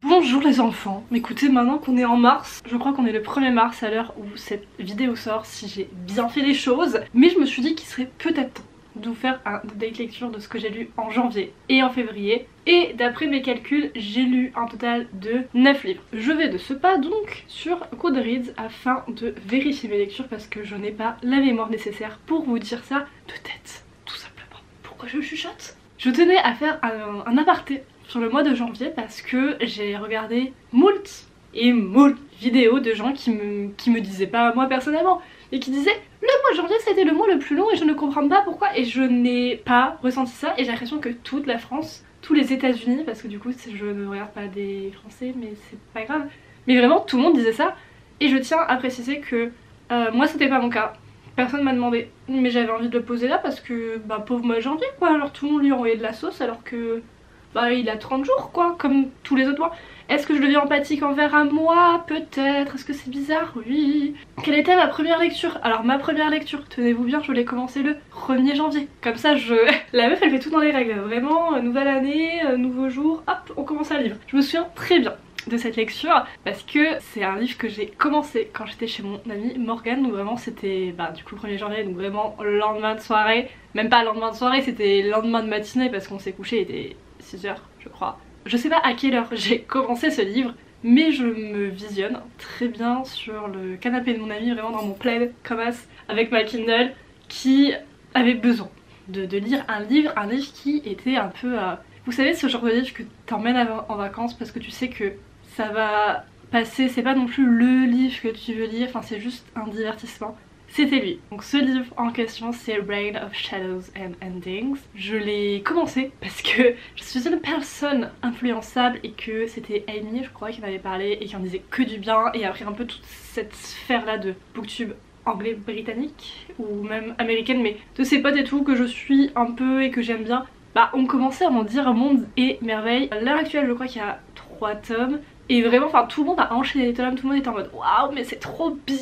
Bonjour les enfants, écoutez, maintenant qu'on est en mars, je crois qu'on est le 1er mars à l'heure où cette vidéo sort, si j'ai bien fait les choses, mais je me suis dit qu'il serait peut-être temps de vous faire un update lecture de ce que j'ai lu en janvier et en février, et d'après mes calculs, j'ai lu un total de 9 livres. Je vais de ce pas donc sur Goodreads afin de vérifier mes lectures parce que je n'ai pas la mémoire nécessaire pour vous dire ça de tête, tout simplement. Pourquoi je chuchote? Je tenais à faire un aparté sur le mois de janvier parce que j'ai regardé moult vidéos de gens qui me disaient, pas moi personnellement, mais qui disaient le mois de janvier c'était le mois le plus long et je ne comprends pas pourquoi, et je n'ai pas ressenti ça, et j'ai l'impression que toute la France, tous les États-Unis, parce que du coup je ne regarde pas des Français mais c'est pas grave, mais vraiment tout le monde disait ça, et je tiens à préciser que moi c'était pas mon cas. Personne m'a demandé, mais j'avais envie de le poser là parce que bah pauvre mois de janvier quoi, alors tout le monde lui envoyait de la sauce alors que bah il a 30 jours quoi, comme tous les autres mois. Est-ce que je deviens empathique envers un mois? Peut-être. Est-ce que c'est bizarre? Oui. Quelle était ma première lecture? Alors ma première lecture, tenez-vous bien, je l'ai commencé le 1er janvier. Comme ça la meuf elle fait tout dans les règles, vraiment, nouvelle année, nouveau jour, hop, on commence un livre. Je me souviens très bien de cette lecture parce que c'est un livre que j'ai commencé quand j'étais chez mon amie Morgane, donc vraiment c'était du coup le 1er janvier, donc vraiment le lendemain de soirée, même pas le lendemain de soirée, c'était le lendemain de matinée parce qu'on s'est couché, il était 6h je crois. Je sais pas à quelle heure j'ai commencé ce livre, mais je me visionne très bien sur le canapé de mon amie, vraiment dans mon plaid comme as, avec ma Kindle, qui avait besoin de lire un livre qui était un peu... Vous savez, ce genre de livre que t'emmènes en vacances parce que tu sais que ça va passer, c'est pas non plus le livre que tu veux lire, enfin c'est juste un divertissement. C'était lui. Donc ce livre en question c'est Reign of Shadows and Endings. Je l'ai commencé parce que je suis une personne influençable et que c'était Amy je crois qui m'avait parlé et qui en disait que du bien, et après un peu toute cette sphère là de booktube anglais britannique ou même américaine, mais de ses potes et tout que je suis un peu et que j'aime bien, bah on commençait à m'en dire monde et merveille. À l'heure actuelle je crois qu'il y a 3 tomes et vraiment enfin tout le monde a enchaîné les tomes, tout le monde était en mode waouh mais c'est trop bien.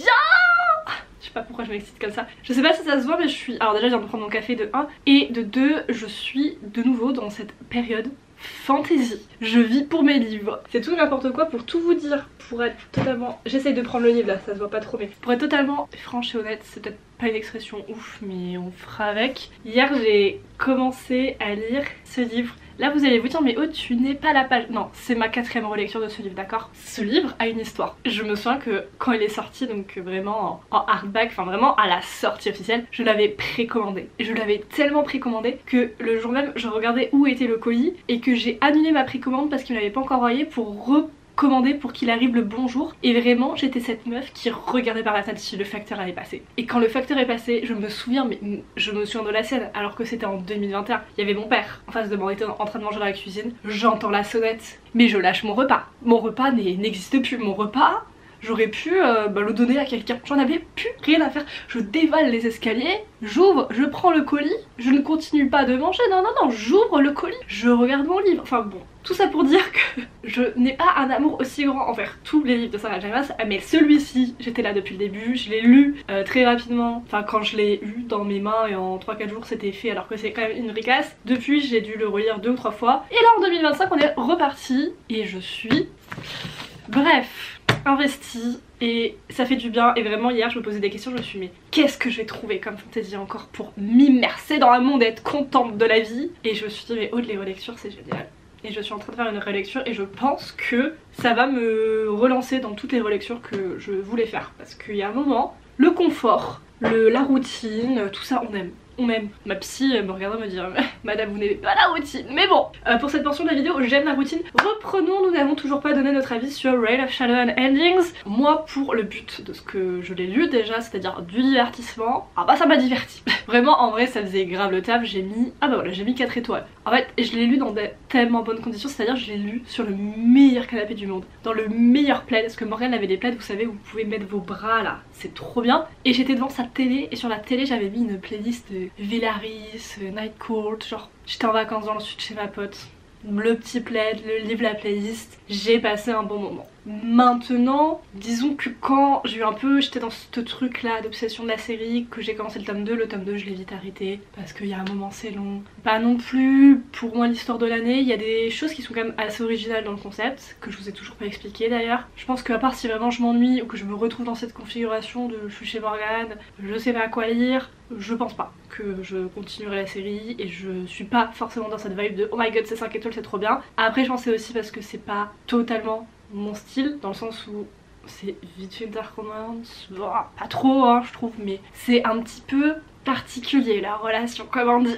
Je sais pas pourquoi je m'excite comme ça. Je sais pas si ça se voit mais je suis... Alors déjà je viens de prendre mon café de 1, et de 2 je suis de nouveau dans cette période fantasy. Je vis pour mes livres. C'est tout n'importe quoi pour tout vous dire. Pour être totalement... J'essaye de prendre le livre là, ça se voit pas trop, mais pour être totalement franche et honnête, c'est peut-être pas une expression ouf mais on fera avec. Hier j'ai commencé à lire ce livre. Là vous allez vous dire mais oh tu n'es pas la page... Non, c'est ma 4e relecture de ce livre, d'accord? Ce livre a une histoire. Je me souviens que quand il est sorti, donc vraiment en hardback, enfin vraiment à la sortie officielle, je l'avais précommandé. Je l'avais tellement précommandé que le jour même je regardais où était le colis et que j'ai annulé ma précommande parce qu'il ne m'avait pas encore envoyé pour commander pour qu'il arrive le bon jour. Et vraiment j'étais cette meuf qui regardait par la fenêtre si le facteur allait passer. Et quand le facteur est passé, je me souviens, mais je me souviens de la scène alors que c'était en 2021. Il y avait mon père en face de moi, on était en train de manger dans la cuisine, j'entends la sonnette, mais je lâche mon repas. Mon repas n'existe plus, mon repas j'aurais pu le donner à quelqu'un. J'en avais plus rien à faire. Je dévale les escaliers, j'ouvre, je prends le colis, je ne continue pas de manger, non, j'ouvre le colis, je regarde mon livre. Enfin bon, tout ça pour dire que je n'ai pas un amour aussi grand envers tous les livres de Sarah J. Maas, mais celui-ci, j'étais là depuis le début, je l'ai lu très rapidement. Enfin quand je l'ai eu dans mes mains et en 3-4 jours c'était fait, alors que c'est quand même une ricasse. Depuis j'ai dû le relire 2 ou 3 fois. Et là en 2025 on est reparti et je suis... Bref, investie, et ça fait du bien. Et vraiment hier je me posais des questions, je me suis dit mais qu'est-ce que je vais trouver comme fantasy encore pour m'immerser dans un monde et être contente de la vie. Et je me suis dit mais oh, de les relectures c'est génial. Et je suis en train de faire une relecture et je pense que ça va me relancer dans toutes les relectures que je voulais faire. Parce qu'il y a un moment, le confort, la routine, tout ça on aime. On aime. Ma psy me regardera me dire madame vous n'aimez pas la routine. Mais bon, pour cette portion de la vidéo j'aime la routine. Reprenons, nous n'avons toujours pas donné notre avis sur Reign of Shadows and Endings. Moi pour le but de ce que je l'ai lu déjà, c'est à dire du divertissement, ah bah ça m'a diverti. Vraiment en vrai ça faisait grave le taf, j'ai mis... Ah bah voilà, j'ai mis 4 étoiles. En fait je l'ai lu dans des tellement bonnes conditions, c'est à dire je l'ai lu sur le meilleur canapé du monde, dans le meilleur plaid, parce que Morgane avait des plaids vous savez où vous pouvez mettre vos bras là, c'est trop bien. Et j'étais devant sa télé et sur la télé j'avais mis une playlist de Villaris, Night Court, genre j'étais en vacances dans le sud chez ma pote, le petit plaid, le livre, la playlist, j'ai passé un bon moment. Maintenant, disons que quand j'étais dans ce truc là d'obsession de la série, que j'ai commencé le tome 2 je l'ai vite arrêté parce qu'il y a un moment c'est long. Pas non plus pour moi l'histoire de l'année, il y a des choses qui sont quand même assez originales dans le concept, que je vous ai toujours pas expliqué d'ailleurs. Je pense qu'à part si vraiment je m'ennuie ou que je me retrouve dans cette configuration de je suis chez Morgane, je sais pas quoi lire, je pense pas que je continuerai la série et je suis pas forcément dans cette vibe de oh my god c'est 5 étoiles c'est trop bien. Après je pensais aussi parce que c'est pas totalement mon style, dans le sens où c'est vite fait Dark Romance, bon, pas trop hein, je trouve, mais c'est un petit peu particulier la relation, comment dire.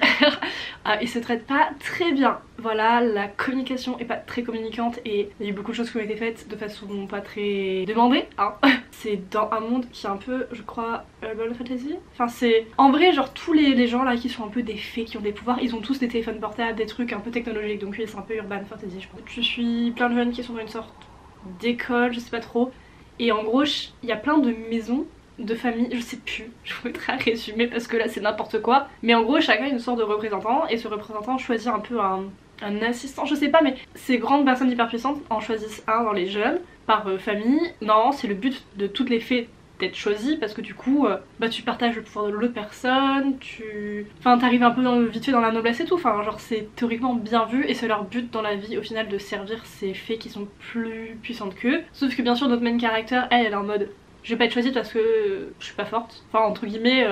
Ils se traitent pas très bien, voilà, la communication est pas très communicante et il y a eu beaucoup de choses qui ont été faites de façon pas très demandée hein. C'est dans un monde qui est un peu, je crois, urban fantasy, enfin c'est en vrai genre tous les gens là qui sont un peu des fées, qui ont des pouvoirs, ils ont tous des téléphones portables, des trucs un peu technologiques, donc oui c'est un peu urban fantasy je pense. Je suis plein de jeunes qui sont dans une sorte d'école, je sais pas trop, et en gros il y a plein de maisons de famille, je sais plus, je vous mettrai un résumé parce que là c'est n'importe quoi, mais en gros chacun a une sorte de représentant et ce représentant choisit un peu un assistant, je sais pas, mais ces grandes personnes hyper puissantes en choisissent un dans les jeunes par famille. Non, c'est le but de toutes les fées d'être choisi parce que du coup bah tu partages le pouvoir de l'autre personne, t'arrives un peu vite fait dans la noblesse et tout, enfin genre c'est théoriquement bien vu et c'est leur but dans la vie au final de servir ces fées qui sont plus puissantes qu'eux. Sauf que bien sûr notre main character elle est en mode je vais pas être choisie parce que je suis pas forte, enfin entre guillemets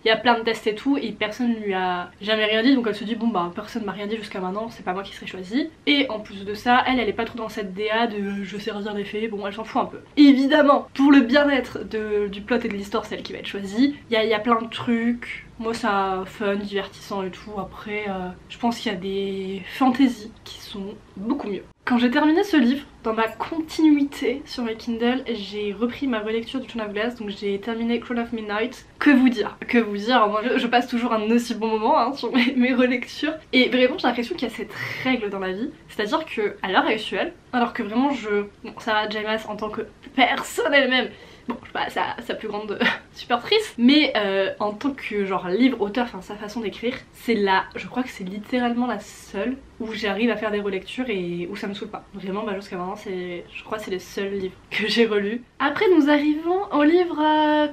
il y a plein de tests et tout et personne lui a jamais rien dit, donc elle se dit bon bah personne m'a rien dit jusqu'à maintenant, c'est pas moi qui serai choisie. Et en plus de ça elle est pas trop dans cette DA de je sais servir des fées, bon elle s'en fout un peu. Et évidemment pour le bien-être du plot et de l'histoire c'est elle qui va être choisie, il y a plein de trucs, moi ça fun, divertissant et tout. Après je pense qu'il y a des fantaisies qui sont beaucoup mieux. Quand j'ai terminé ce livre, dans ma continuité sur mes Kindle, j'ai repris ma relecture du Throne of Glass, donc j'ai terminé Crown of Midnight. Que vous dire, moi je passe toujours un aussi bon moment hein, sur mes relectures. Et vraiment j'ai l'impression qu'il y a cette règle dans la vie, c'est-à-dire que à l'heure actuelle, alors que vraiment bon Sarah J Maas en tant que personne elle-même, bon je sais pas sa plus grande supportrice, mais en tant que genre livre auteur, enfin sa façon d'écrire, c'est je crois que c'est littéralement la seule où j'arrive à faire des relectures et où ça me saoule pas. Vraiment bah jusqu'à maintenant je crois que c'est les seuls livres que j'ai relus. Après nous arrivons au livre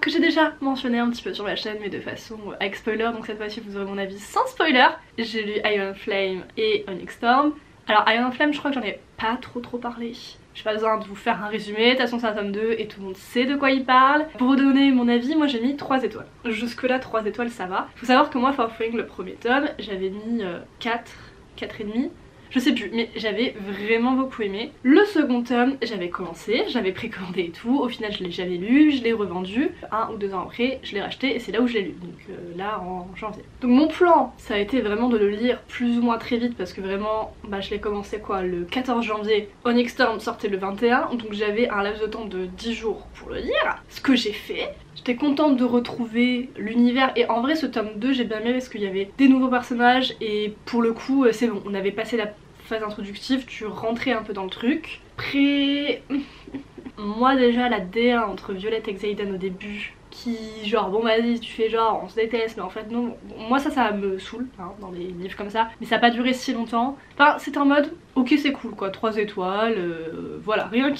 que j'ai déjà mentionné un petit peu sur la chaîne mais de façon avec spoiler, donc cette fois-ci vous aurez mon avis sans spoiler. J'ai lu Iron Flame et Onyx Storm. Alors Iron Flame je crois que j'en ai pas trop parlé. J'ai pas besoin de vous faire un résumé, de toute façon c'est un tome 2 et tout le monde sait de quoi il parle. Pour vous donner mon avis, moi j'ai mis 3 étoiles. Jusque là 3 étoiles ça va. Faut savoir que moi For Fring le premier tome, j'avais mis 4,5. Je sais plus, mais j'avais vraiment beaucoup aimé. Le second tome, j'avais commencé, j'avais précommandé et tout. Au final, je l'ai jamais lu, je l'ai revendu. 1 ou 2 ans après, je l'ai racheté et c'est là où je l'ai lu. Donc là, en janvier. Donc mon plan, ça a été vraiment de le lire plus ou moins très vite parce que vraiment, bah je l'ai commencé quoi, le 14 janvier. Onyx Storm sortait le 21, donc j'avais un laps de temps de 10 jours pour le lire. Ce que j'ai fait. J'étais contente de retrouver l'univers et en vrai ce tome 2 j'ai bien aimé parce qu'il y avait des nouveaux personnages et pour le coup c'est bon, on avait passé la phase introductive, tu rentrais un peu dans le truc. Après, moi déjà la DA entre Violette et Xaden au début qui genre bon vas-y tu fais genre on se déteste mais en fait non, moi ça me saoule hein, dans les livres comme ça, mais ça a pas duré si longtemps. Enfin c'était en mode ok c'est cool quoi, 3 étoiles, voilà, rien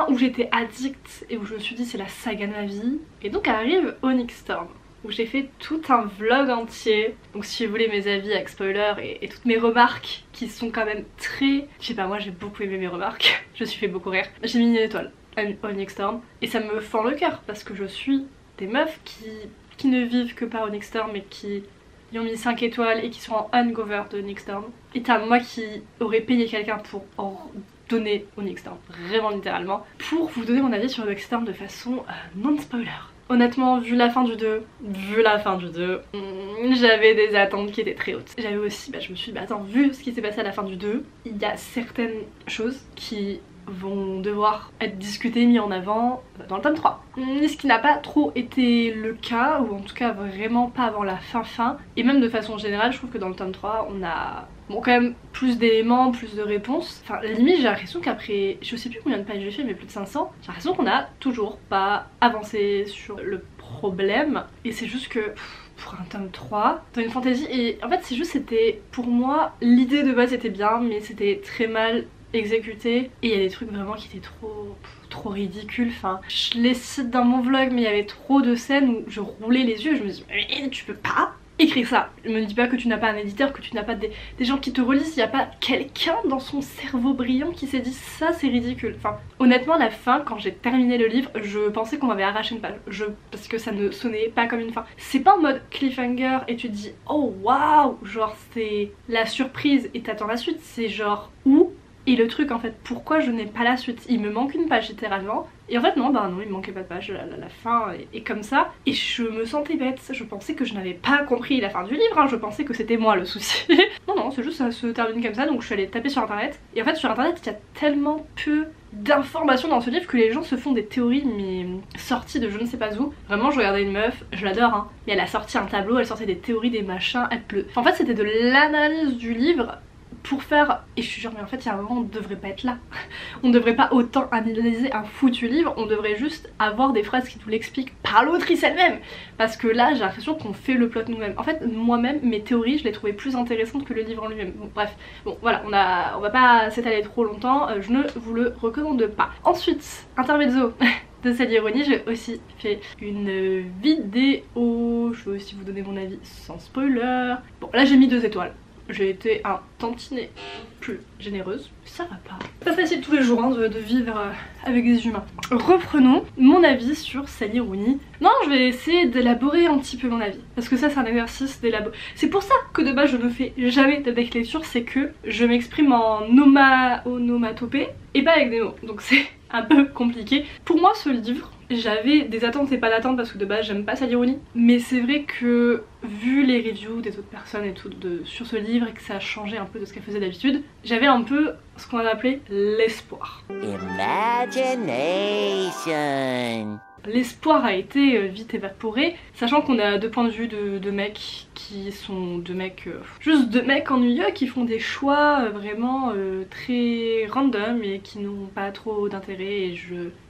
où j'étais addict et où je me suis dit c'est la saga de ma vie. Et donc arrive Onyx Storm où j'ai fait tout un vlog entier, donc si vous voulez mes avis avec spoiler et toutes mes remarques qui sont quand même très, je sais pas, moi j'ai beaucoup aimé mes remarques, je me suis fait beaucoup rire. J'ai mis 1 étoile à Onyx Storm et ça me fend le cœur parce que je suis des meufs qui ne vivent que par Onyx Storm mais qui y ont mis 5 étoiles et qui sont en hangover de Onyx Storm. Et t'as moi qui aurais payé quelqu'un pour en donner Onyx Storm, vraiment littéralement, pour vous donner mon avis sur Onyx Storm de façon non spoiler. Honnêtement, vu la fin du 2, j'avais des attentes qui étaient très hautes. J'avais aussi, je me suis dit, attends, vu ce qui s'est passé à la fin du 2, il y a certaines choses qui vont devoir être discutées, mis en avant dans le tome 3. Ce qui n'a pas trop été le cas, ou en tout cas vraiment pas avant la fin. Et même de façon générale, je trouve que dans le tome 3, on a bon quand même plus d'éléments, plus de réponses. Enfin limite j'ai l'impression qu'après, je sais plus combien de pages j'ai fait mais plus de 500, j'ai l'impression qu'on a toujours pas avancé sur le problème. Et c'est juste que pour un tome 3, dans une fantasy, et en fait c'est juste c'était, pour moi l'idée de base était bien mais c'était très mal exécuté et il y a des trucs vraiment qui étaient trop ridicules. Enfin, je les cite dans mon vlog, mais il y avait trop de scènes où je roulais les yeux, je me dis mais tu peux pas écrire ça. Me dis pas que tu n'as pas un éditeur, que tu n'as pas des gens qui te relisent, il n'y a pas quelqu'un dans son cerveau brillant qui s'est dit ça c'est ridicule. Enfin, honnêtement la fin, quand j'ai terminé le livre, je pensais qu'on m'avait arraché une page, parce que ça ne sonnait pas comme une fin. C'est pas en mode cliffhanger et tu te dis oh waouh, genre c'est la surprise et t'attends la suite, c'est genre où et le truc en fait, pourquoi je n'ai pas la suite? Il me manque une page littéralement. Et en fait non, bah non, il me manquait pas de page, la fin est comme ça. Et je me sentais bête, je pensais que je n'avais pas compris la fin du livre, hein. Je pensais que c'était moi le souci. Non, c'est juste ça se termine comme ça, donc je suis allée taper sur internet. Et en fait sur internet, il y a tellement peu d'informations dans ce livre que les gens se font des théories mais sorties de je ne sais pas où. Vraiment je regardais une meuf, je l'adore hein, mais elle a sorti un tableau, elle sortait des théories, des machins, elle pleut. En fait c'était de l'analyse du livre pour faire, et je suis genre mais en fait il y a un moment on devrait pas être là. On devrait pas autant analyser un foutu livre, on devrait juste avoir des phrases qui nous l'expliquent par l'autrice elle-même. Parce que là j'ai l'impression qu'on fait le plot nous-mêmes. En fait moi-même mes théories je les trouvais plus intéressantes que le livre en lui-même. Bon bref, bon voilà, on va pas s'étaler trop longtemps, je ne vous le recommande pas. Ensuite, intermezzo de Sally Rooney, j'ai aussi fait une vidéo, je vais aussi vous donner mon avis sans spoiler. Bon là j'ai mis 2 étoiles. J'ai été un tantinet plus généreuse, ça va pas. C'est pas facile tous les jours hein, de vivre avec des humains. Reprenons mon avis sur Sally Rooney. Non, je vais essayer d'élaborer un petit peu mon avis, parce que ça c'est un exercice d'élaborer. C'est pour ça que de base je ne fais jamais de deck lecture, c'est que je m'exprime en onomatopée et pas avec des mots, donc c'est un peu compliqué. Pour moi ce livre, j'avais des attentes et pas d'attentes parce que de base j'aime pas Sally Rooney, mais c'est vrai que vu les reviews des autres personnes et tout sur ce livre et que ça a changé un peu de ce qu'elle faisait d'habitude, j'avais un peu ce qu'on a appelé l'espoir. Imagination. L'espoir a été vite évaporé, sachant qu'on a 2 points de vue de mecs qui sont juste 2 mecs ennuyeux qui font des choix vraiment très random et qui n'ont pas trop d'intérêt et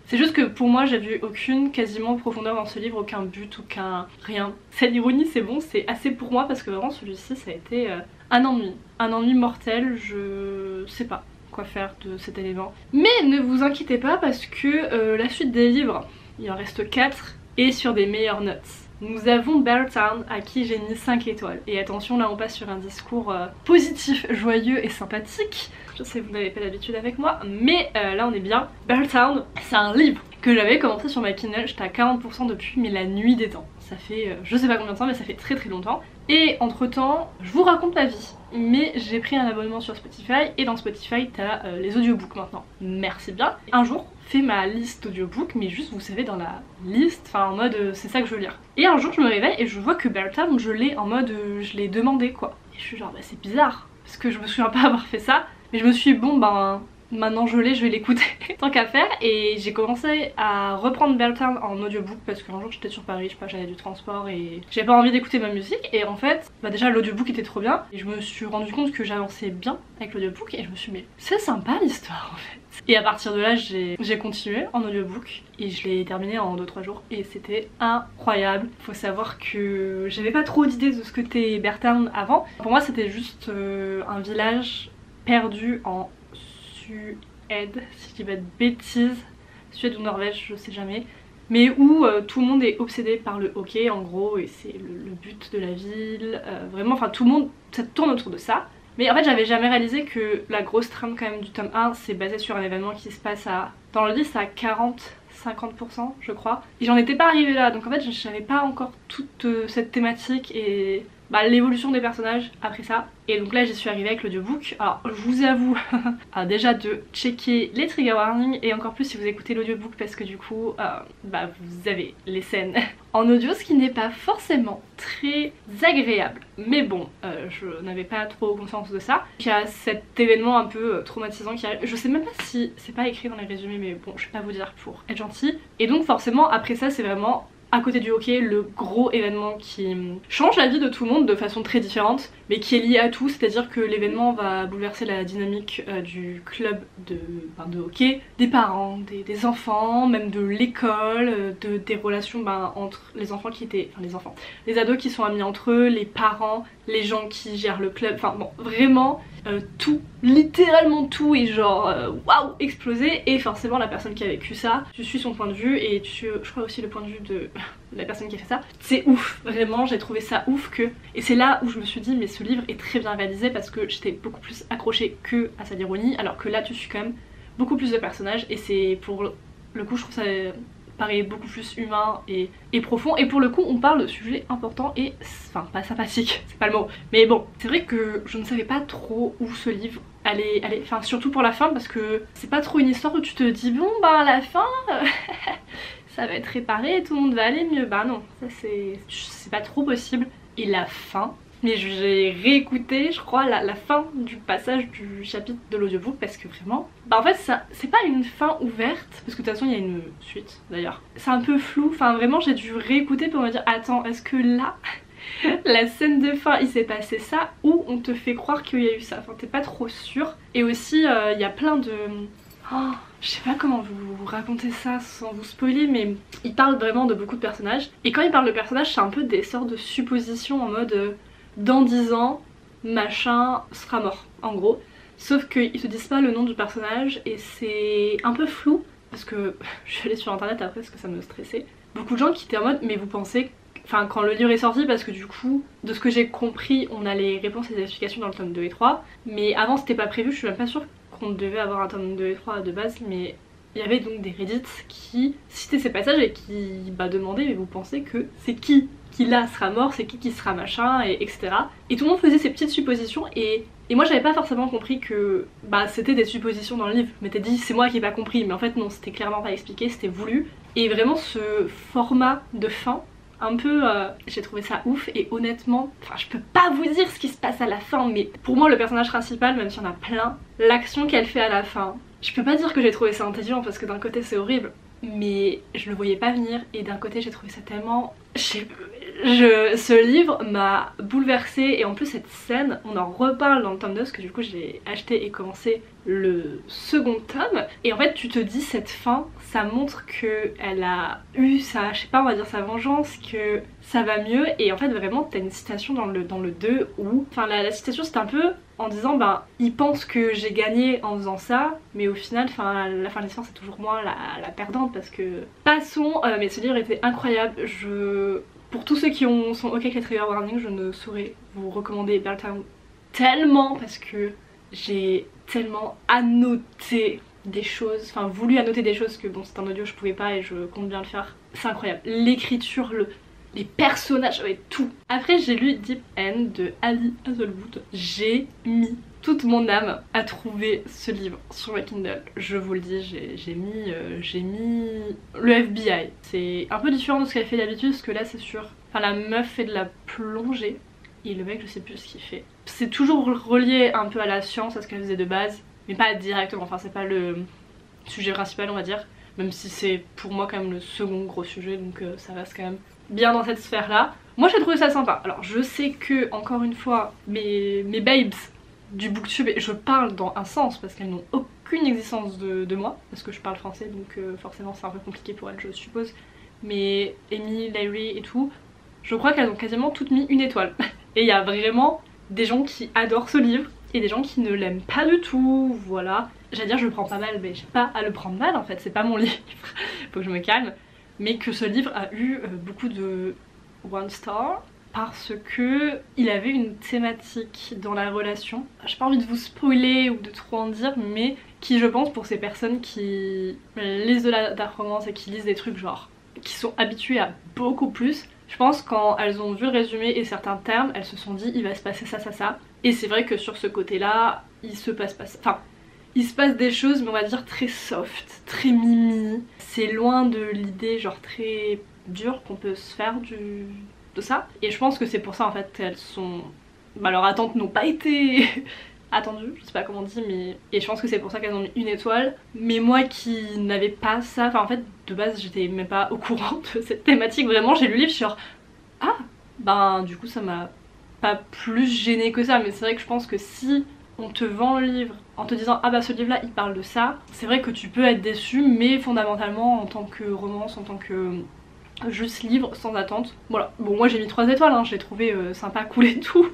c'est juste que pour moi j'ai vu aucune quasiment profondeur dans ce livre, aucun but, aucun rien. Cette ironie c'est bon, c'est assez pour moi parce que vraiment celui-ci ça a été un ennui mortel, je sais pas quoi faire de cet élément. Mais ne vous inquiétez pas parce que la suite des livres, il en reste 4 et sur des meilleures notes. Nous avons Beartown à qui j'ai mis 5 étoiles. Et attention, là on passe sur un discours positif, joyeux et sympathique. Je sais que vous n'avez pas l'habitude avec moi, mais là on est bien. Beartown, c'est un livre que j'avais commencé sur ma Kindle, j'étais à 40% depuis mais la nuit des temps. Ça fait je sais pas combien de temps mais ça fait très longtemps. Et entre temps, je vous raconte ma vie. Mais j'ai pris un abonnement sur Spotify et dans Spotify t'as les audiobooks maintenant. Merci bien. Un jour, fais ma liste audiobooks, mais juste vous savez dans la liste, enfin en mode c'est ça que je veux lire. Et un jour je me réveille et je vois que Beartown je l'ai en mode je l'ai demandé quoi. Et je suis genre bah c'est bizarre parce que je me souviens pas avoir fait ça. Mais je me suis dit bon ben maintenant je l'ai, je vais l'écouter tant qu'à faire. Et j'ai commencé à reprendre Beartown en audiobook parce qu'un jour j'étais sur Paris, je sais pas, j'avais du transport et j'avais pas envie d'écouter ma musique. Et en fait bah déjà l'audiobook était trop bien et je me suis rendu compte que j'avançais bien avec l'audiobook et je me suis dit mais c'est sympa l'histoire en fait. Et à partir de là j'ai continué en audiobook et je l'ai terminé en 2-3 jours et c'était incroyable. Faut savoir que j'avais pas trop d'idées de ce que t'es Beartown avant. Pour moi c'était juste un village perdu en Suède, si je dis pas de bêtises, Suède ou Norvège, je sais jamais, mais où tout le monde est obsédé par le hockey en gros et c'est le but de la ville, vraiment, enfin tout le monde, ça tourne autour de ça. Mais en fait j'avais jamais réalisé que la grosse trame quand même du tome 1 c'est basé sur un événement qui se passe dans le livre c'est à 40-50% je crois. Et j'en étais pas arrivée là donc en fait je savais pas encore toute cette thématique et bah, l'évolution des personnages après ça. Et donc là j'y suis arrivée avec l'audiobook. Alors je vous avoue déjà de checker les trigger warnings et encore plus si vous écoutez l'audiobook parce que du coup bah, vous avez les scènes en audio, ce qui n'est pas forcément très agréable. Mais bon, je n'avais pas trop conscience de ça. Il y a cet événement un peu traumatisant qui arrive. Je sais même pas si c'est pas écrit dans les résumés mais bon je vais pas vous dire pour être gentille. Et donc forcément après ça c'est vraiment à côté du hockey, le gros événement qui change la vie de tout le monde de façon très différente, mais qui est lié à tout, c'est-à-dire que l'événement va bouleverser la dynamique du club de hockey, des parents, des enfants, même de l'école, des relations entre les enfants qui étaient... Enfin les ados qui sont amis entre eux, les parents, les gens qui gèrent le club, enfin bon, vraiment... tout, littéralement tout est genre waouh explosé, et forcément la personne qui a vécu ça, tu suis son point de vue et je crois aussi le point de vue de la personne qui a fait ça. C'est ouf, vraiment j'ai trouvé ça ouf que... Et c'est là où je me suis dit mais ce livre est très bien réalisé parce que j'étais beaucoup plus accrochée que à sa ironie, alors que là tu suis quand même beaucoup plus de personnages et c'est pour le coup je trouve ça paraît beaucoup plus humain et profond, et pour le coup on parle de sujets importants et enfin pas sympathiques, c'est pas le mot, mais bon c'est vrai que je ne savais pas trop où ce livre allait, enfin surtout pour la fin parce que c'est pas trop une histoire où tu te dis bon bah à la fin ça va être réparé et tout le monde va aller mieux, bah non, ça c'est pas trop possible. Et la fin, mais j'ai réécouté je crois la fin du passage du chapitre de l'audiobook parce que vraiment bah en fait ça c'est pas une fin ouverte parce que de toute façon il y a une suite d'ailleurs, c'est un peu flou, enfin vraiment j'ai dû réécouter pour me dire attends est-ce que là la scène de fin il s'est passé ça ou on te fait croire qu'il y a eu ça, enfin t'es pas trop sûr. Et aussi il y a plein de... Oh, je sais pas comment vous raconter ça sans vous spoiler, mais il parle vraiment de beaucoup de personnages et quand il parle de personnages c'est un peu des sortes de suppositions en mode dans 10 ans, machin sera mort, en gros. Sauf qu'ils te disent pas le nom du personnage et c'est un peu flou, parce que je suis allée sur internet après parce que ça me stressait. Beaucoup de gens qui étaient en mode mais vous pensez... Enfin quand le livre est sorti, parce que du coup, de ce que j'ai compris, on a les réponses et les explications dans le tome 2 et 3. Mais avant c'était pas prévu, je suis même pas sûre qu'on devait avoir un tome 2 et 3 de base, mais... Il y avait donc des Reddit qui citaient ces passages et qui demandaient mais vous pensez que c'est qui là sera mort, c'est qui sera machin, et etc. Et tout le monde faisait ces petites suppositions et moi j'avais pas forcément compris que bah c'était des suppositions dans le livre. Je m'étais dit c'est moi qui ai pas compris, mais en fait non, c'était clairement pas expliqué, c'était voulu. Et vraiment ce format de fin, un peu j'ai trouvé ça ouf et honnêtement, enfin je peux pas vous dire ce qui se passe à la fin, mais pour moi le personnage principal, même s'il y en a plein, l'action qu'elle fait à la fin, je peux pas dire que j'ai trouvé ça intelligent parce que d'un côté c'est horrible, mais je le voyais pas venir et d'un côté j'ai trouvé ça tellement... Ce livre m'a bouleversée et en plus cette scène, on en reparle dans le tome 2 parce que du coup j'ai acheté et commencé le second tome et en fait tu te dis cette fin, ça montre que elle a eu sa, je sais pas on va dire sa vengeance, que ça va mieux et en fait vraiment t'as une citation dans le 2 où, enfin la citation c'est un peu en disant ben il pense que j'ai gagné en faisant ça mais au final enfin la fin de l'histoire c'est toujours moi la perdante parce que... Passons, mais ce livre était incroyable, pour tous ceux qui sont ok avec les trigger warnings, je ne saurais vous recommander Birthtown tellement parce que j'ai tellement annoté des choses, enfin voulu annoter des choses que bon c'est un audio je pouvais pas et je compte bien le faire. C'est incroyable, l'écriture, les personnages, ouais, tout. Après j'ai lu Deep End de Ali Hazelwood, j'ai mis toute mon âme à trouver ce livre sur ma Kindle, je vous le dis, j'ai mis le FBI. C'est un peu différent de ce qu'elle fait d'habitude parce que là c'est sûr, enfin la meuf fait de la plongée et le mec je sais plus ce qu'il fait. C'est toujours relié un peu à la science, à ce qu'elle faisait de base, mais pas directement, enfin c'est pas le sujet principal on va dire, même si c'est pour moi quand même le second gros sujet, donc ça reste quand même bien dans cette sphère là. Moi j'ai trouvé ça sympa, alors je sais que encore une fois mes babes du booktube, je parle dans un sens parce qu'elles n'ont aucune existence de moi parce que je parle français donc forcément c'est un peu compliqué pour elles je suppose, mais Amy, Larry et tout, je crois qu'elles ont quasiment toutes mis une étoile et il y a vraiment des gens qui adorent ce livre et des gens qui ne l'aiment pas du tout, voilà. J'allais dire je le prends pas mal mais j'ai pas à le prendre mal en fait, c'est pas mon livre, faut que je me calme, mais que ce livre a eu beaucoup de one star parce que il avait une thématique dans la relation. J'ai pas envie de vous spoiler ou de trop en dire, mais qui je pense pour ces personnes qui lisent de la dark romance et qui lisent des trucs genre qui sont habituées à beaucoup plus, je pense quand elles ont vu le résumé et certains termes, elles se sont dit il va se passer ça ça ça. Et c'est vrai que sur ce côté là, il se passe pas ça. Enfin, il se passe des choses mais on va dire très soft, très mimi. C'est loin de l'idée genre très dure qu'on peut se faire de ça. Et je pense que c'est pour ça en fait elles sont... Bah leurs attentes n'ont pas été attendues, je sais pas comment on dit, mais... Et je pense que c'est pour ça qu'elles ont mis une étoile. Mais moi qui n'avais pas ça, enfin en fait de base j'étais même pas au courant de cette thématique, vraiment j'ai lu le livre sur... Ah ben du coup ça m'a pas plus gênée que ça, mais c'est vrai que je pense que si on te vend le livre en te disant ah bah ce livre là il parle de ça, c'est vrai que tu peux être déçu, mais fondamentalement en tant que romance, en tant que Juste livre sans attente. Voilà, bon moi j'ai mis 3 étoiles, hein. Je l'ai trouvé sympa, cool et tout.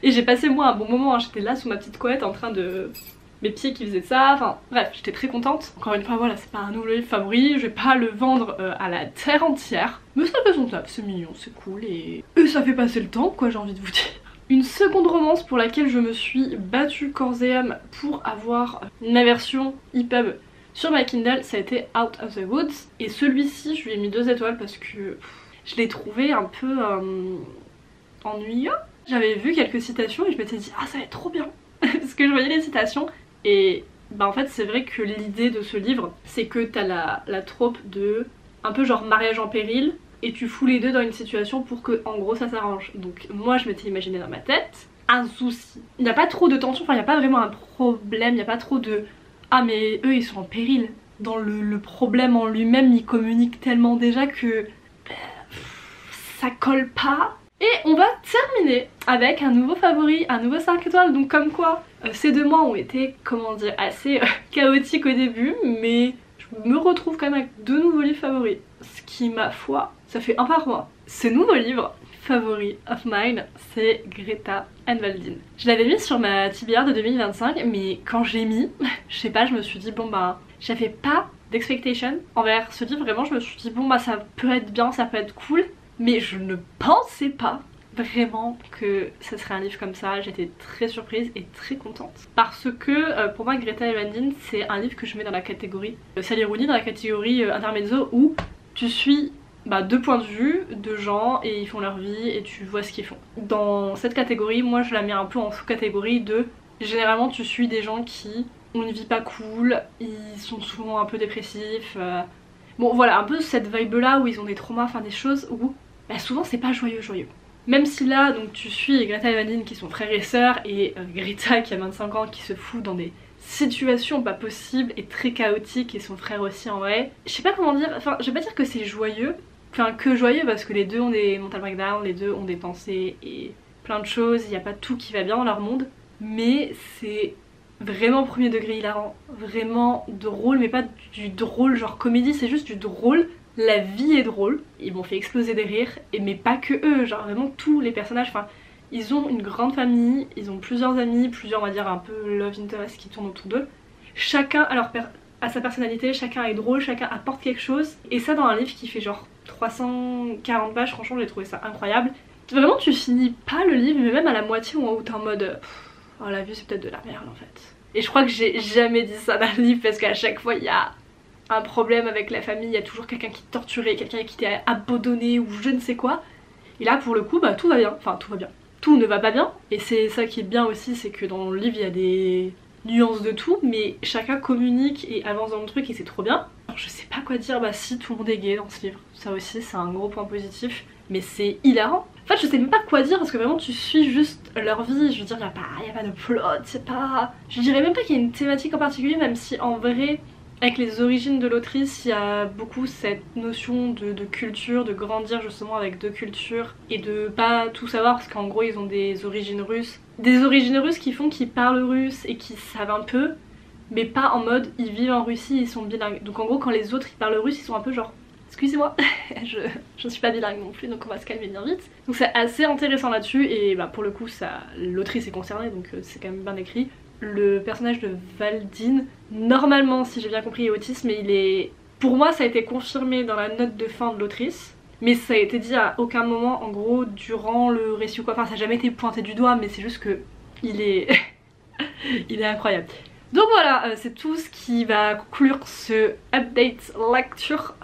Et j'ai passé moi un bon moment, hein. J'étais là sous ma petite couette en train de... mes pieds qui faisaient ça, enfin bref, j'étais très contente. Encore une fois voilà, c'est pas un nouveau livre favori, je vais pas le vendre à la terre entière. Mais ça fait son taf, c'est mignon, c'est cool et ça fait passer le temps quoi, j'ai envie de vous dire. Une seconde romance pour laquelle je me suis battue corps et âme pour avoir ma version EPUB sur ma Kindle, ça a été Out of the Woods. Et celui-ci, je lui ai mis 2 étoiles parce que je l'ai trouvé un peu ennuyeux. J'avais vu quelques citations et je m'étais dit ah ça va être trop bien parce que je voyais les citations. Et bah en fait c'est vrai que l'idée de ce livre c'est que t'as la trope de un peu genre mariage en péril et tu fous les deux dans une situation pour que en gros ça s'arrange. Donc moi je m'étais imaginé dans ma tête un souci. Il n'y a pas trop de tension, enfin il n'y a pas vraiment un problème, il n'y a pas trop de ah mais eux ils sont en péril. Dans le problème en lui-même il communique tellement déjà que ça colle pas. Et on va terminer avec un nouveau favori, un nouveau 5 étoiles, donc comme quoi ces 2 mois ont été, comment dire, assez chaotiques au début, mais je me retrouve quand même avec 2 nouveaux livres favoris, ce qui ma foi, ça fait un par mois. Ce nouveau livre favori of mine, c'est Greta Waldin. Je l'avais mis sur ma TBR de 2025, mais quand je l'ai mis, je sais pas, je me suis dit bon bah, j'avais pas d'expectation envers ce livre, vraiment je me suis dit bon bah ça peut être bien, ça peut être cool. Mais je ne pensais pas vraiment que ce serait un livre comme ça, j'étais très surprise et très contente. Parce que pour moi Greta Waldin c'est un livre que je mets dans la catégorie Sally Rooney, dans la catégorie intermezzo où tu suis 2 points de vue de gens et ils font leur vie et tu vois ce qu'ils font. Dans cette catégorie, moi je la mets un peu en sous-catégorie de généralement tu suis des gens qui ont une vie pas cool, ils sont souvent un peu dépressifs. Bon voilà, un peu cette vibe là où ils ont des traumas, enfin des choses où souvent c'est pas joyeux. Même si là donc tu suis Greta et Waldin qui sont frères et sœurs et Greta qui a 25 ans qui se fout dans des situations pas possibles et très chaotiques et son frère aussi en vrai. Je sais pas comment dire, enfin je vais pas dire que c'est joyeux, enfin que joyeux parce que les deux ont des mental breakdowns, les deux ont des pensées et plein de choses, il n'y a pas tout qui va bien dans leur monde. Mais c'est vraiment premier degré hilarant, vraiment drôle, mais pas du drôle genre comédie, c'est juste du drôle. La vie est drôle, ils m'ont fait exploser des rires, mais pas que eux, genre vraiment tous les personnages, enfin ils ont une grande famille, ils ont plusieurs amis, plusieurs on va dire un peu love interest qui tournent autour d'eux. Chacun a sa personnalité, chacun est drôle, chacun apporte quelque chose, et ça dans un livre qui fait genre 340 pages, franchement j'ai trouvé ça incroyable. Vraiment tu finis pas le livre, mais même à la moitié où t'es en mode oh la vie c'est peut-être de la merde en fait. Et je crois que j'ai jamais dit ça dans le livre parce qu'à chaque fois il y a un problème avec la famille, il y a toujours quelqu'un qui t'est torturé, quelqu'un qui t'est abandonné ou je ne sais quoi. Et là pour le coup tout va bien, enfin tout va bien. Tout ne va pas bien et c'est ça qui est bien aussi, c'est que dans le livre il y a des nuances de tout mais chacun communique et avance dans le truc et c'est trop bien. Alors, je sais pas quoi dire, si tout le monde est gay dans ce livre, ça aussi c'est un gros point positif mais c'est hilarant. En fait je sais même pas quoi dire parce que vraiment tu suis juste leur vie, je veux dire y a pas de plot, c'est pas... Je dirais même pas qu'il y a une thématique en particulier même si en vrai avec les origines de l'autrice il y a beaucoup cette notion de culture, de grandir justement avec 2 cultures et de pas tout savoir parce qu'en gros ils ont des origines russes. Des origines russes qui font qu'ils parlent russe et qui savent un peu mais pas en mode ils vivent en Russie, ils sont bilingues. Donc en gros quand les autres ils parlent russe ils sont un peu genre excusez-moi, je suis pas bilingue non plus donc on va se calmer bien vite. Donc c'est assez intéressant là-dessus et pour le coup l'autrice est concernée donc c'est quand même bien écrit. Le personnage de Waldin, normalement si j'ai bien compris est autiste mais il est... Pour moi ça a été confirmé dans la note de fin de l'autrice. Mais ça a été dit à aucun moment en gros durant le récit ou quoi, enfin ça n'a jamais été pointé du doigt mais c'est juste que il est... il est incroyable. Donc voilà, c'est tout ce qui va conclure ce update lecture.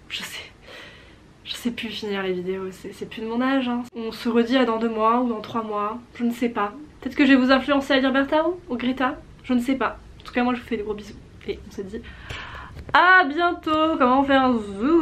Je sais plus finir les vidéos, c'est plus de mon âge hein. On se redit à dans 2 mois ou dans 3 mois, je ne sais pas. Peut-être que je vais vous influencer à lire Bertha ou Greta, je ne sais pas. En tout cas moi je vous fais des gros bisous et on se dit à bientôt. Comment on fait un zoom?